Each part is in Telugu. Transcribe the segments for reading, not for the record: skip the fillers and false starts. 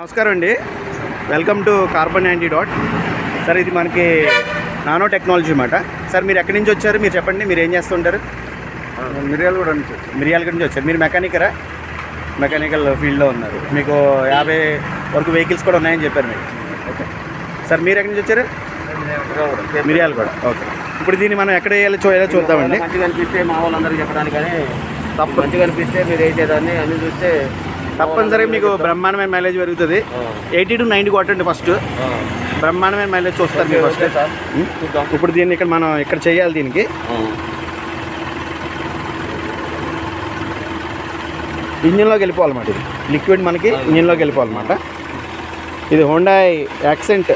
నమస్కారం అండి, welcome to carbon antidote. Sir ఇది మనకి నానో టెక్నాలజీ అన్నమాట. సార్ మీరు ఎక్కడి నుంచి వచ్చారు, మీరు చెప్పండి, మీరు ఏం చేస్తుంటారు? మిర్యాలగూడ నుంచి వచ్చారు. మీరు మెకానికరా? మెకానికల్ ఫీల్డ్లో ఉన్నారు. మీకు 50 వరకు వెహికల్స్ కూడా ఉన్నాయని చెప్పారు మీరు. ఓకే సార్, మీరు ఎక్కడి నుంచి వచ్చారు? మిర్యాలగూడ. ఓకే, ఇప్పుడు దీన్ని మనం ఎక్కడ వేయాలో చూద్దామండి. మంచిగా అనిపిస్తే మా వాళ్ళందరూ చెప్పడానికని తప్పు మంచిగా అనిపిస్తే మీరు వేసేదాన్ని అన్ని చూస్తే తప్పనిసరిగా మీకు బ్రహ్మాండమైన మైలేజ్ పెరుగుతుంది. 80 to 90 కొట్టండి ఫస్ట్, బ్రహ్మాండమైన మైలేజ్ చూస్తారు మీరు ఫస్ట్. ఇప్పుడు దీన్ని మనం ఇక్కడ చేయాలి. దీనికి ఇంజిన్లోకి వెళ్ళిపోవాలన్నమాట. ఇది లిక్విడ్ మనకి ఇంజిన్లోకి వెళ్ళిపోవాలన్నమాట. ఇది Hyundai accent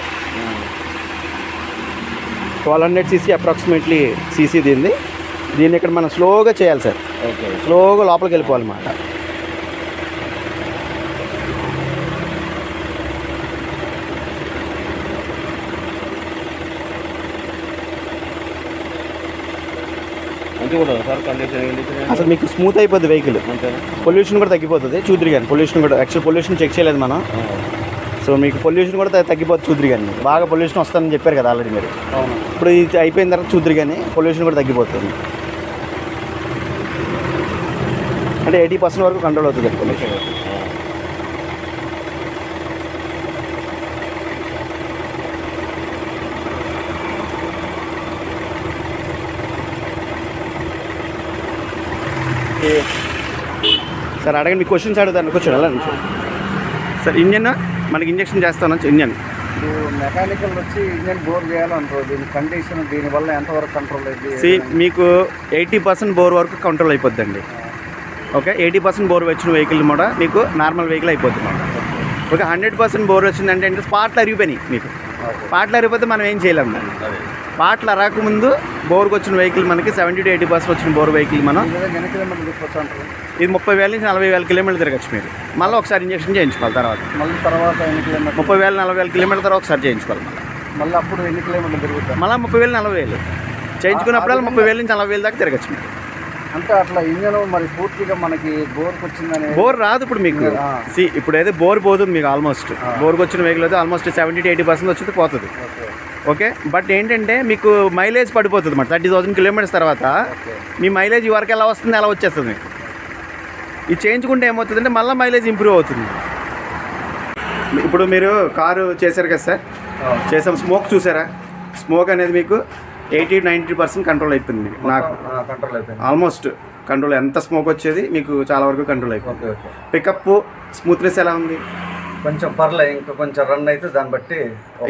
1200 cc approximately CC దీన్ని ఇక్కడ మనం స్లోగా చేయాలి సార్. స్లోగా లోపలికి వెళ్ళిపోవాలన్నమాట. అసలు మీకు స్మూత్ అయిపోద్ది వెహికల్, పొల్యూషన్ కూడా తగ్గిపోతుంది. చూద్దరు కానీ పొల్యూషన్ కూడా, యాక్చువల్ పొల్యూషన్ చెక్ చేయలేదు మనం. సో మీకు పొల్యూషన్ కూడా తగ్గిపోతుంది. చూద్దరు కానీ బాగా పొల్యూషన్ వస్తుందని చెప్పారు కదా ఆల్రెడీ మీరు. ఇప్పుడు ఇది అయిపోయిన తర్వాత చూద్దరు కానీ పొల్యూషన్ కూడా తగ్గిపోతుంది. అంటే 80% వరకు కంట్రోల్ అవుతుంది పొల్యూషన్. సార్ అడగండి, మీ క్వశ్చన్స్ అడుగుతాను. కూర్చోండి, అలా సార్. ఇంజన్ మనకి ఇంజక్షన్ చేస్తాను. ఇంజన్ మెకానికల్ వచ్చి ఇంజన్ బోర్ చేయాలంటారు. దీని కండిషన్ దీనివల్ల ఎంతవరకు కంట్రోల్ అయింది? మీకు 80% బోర్ వరకు కంట్రోల్ అయిపోద్దండి. ఓకే, 80% బోర్ వచ్చిన వెహికల్ కూడా మీకు నార్మల్ వెహికల్ అయిపోతుంది అన్నమాట. ఓకే, 100% బోర్ వచ్చిందంటే స్పాట్లు అరిగిపోయినాయి. మీకు పాటలు అరిగిపోతే మనం ఏం చేయలేము. పాటలు రాకముందు బోర్కి వచ్చిన వెహికల్ మనకి 70 to 80% వచ్చిన బోర్ వెహికల్ మనం ఇది 30,000 నుంచి 40,000 కిలోమీటర్లు తిరగచ్చు. మీరు మళ్ళీ ఒకసారి ఇంజక్షన్ చేయించుకోవాలి. తర్వాత 30,000 40,000 కిలోమీటర్ల తర్వాత ఒకసారి చేయించుకోవాలి. మళ్ళీ అప్పుడు ఎన్ని కిలోమీటర్లు తిరుగుతారు? మళ్ళీ 30,000 40,000 చేయించుకున్నప్పుడల్లా 30,000 నుంచి 40,000 దాకా తిరగచ్చు మీరు. అంటే అట్లా ఇంజన్ మరి పూర్తిగా మనకి బోర్కి వచ్చిందని బోర్ రాదు. ఇప్పుడు మీకు ఇప్పుడు అయితే బోర్ పోతుంది మీకు. ఆల్మోస్ట్ బోర్కి వచ్చిన వెహికల్ అయితే ఆల్మోస్ట్ 70 to 80% వచ్చింది పోతుంది. ఓకే, బట్ ఏంటంటే మీకు మైలేజ్ పడిపోతుంది అన్నమాట. 30,000 కిలోమీటర్స్ తర్వాత మీ మైలేజ్ వరకు ఎలా వస్తుంది అలా వచ్చేస్తుంది మీకు. ఇది చేయించుకుంటే ఏమవుతుందంటే మళ్ళీ మైలేజ్ ఇంప్రూవ్ అవుతుంది. ఇప్పుడు మీరు కారు చేశారు కదా సార్, చేసాం. స్మోక్ చూసారా? స్మోక్ అనేది మీకు 80 to 90% కంట్రోల్ అయిపోయింది. నాకు కంట్రోల్ అయిపోయింది. Almost control. ఎంత స్మోక్ వచ్చేది మీకు చాలా వరకు కంట్రోల్ అయిపోయింది. పికప్ స్మూత్నెస్ ఎలా ఉంది? కొంచెం పర్లేదు. ఇంకా కొంచెం రన్ అయితే దాన్ని బట్టి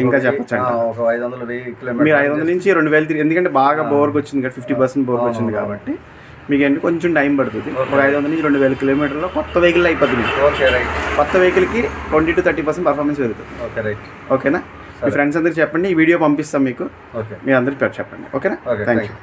ఇంకా చెప్పచ్చు. ఒక 500 కిలోమీటర్ మీరు 500 నుంచి 2,000 తిరిగి, ఎందుకంటే బాగా బోర్కి వచ్చింది కదా, 50% బోర్కి వచ్చింది కాబట్టి మీకు ఏంటి కొంచెం టైం పడుతుంది. ఒక 500 నుంచి 2,000 కిలోమీటర్లో కొత్త వెహికల్ అయిపోతుంది. Okay right. కొత్త వెహికల్కి 20 to 30% పర్ఫార్మెన్స్ పెరుగుతుంది. Okay right. ఓకేనా? మీ ఫ్రెండ్స్ అందరికి చెప్పండి, ఈ వీడియో పంపిస్తాం మీకు. ఓకే, మీ అందరికి చెప్పండి. ఓకేనా? Thank you.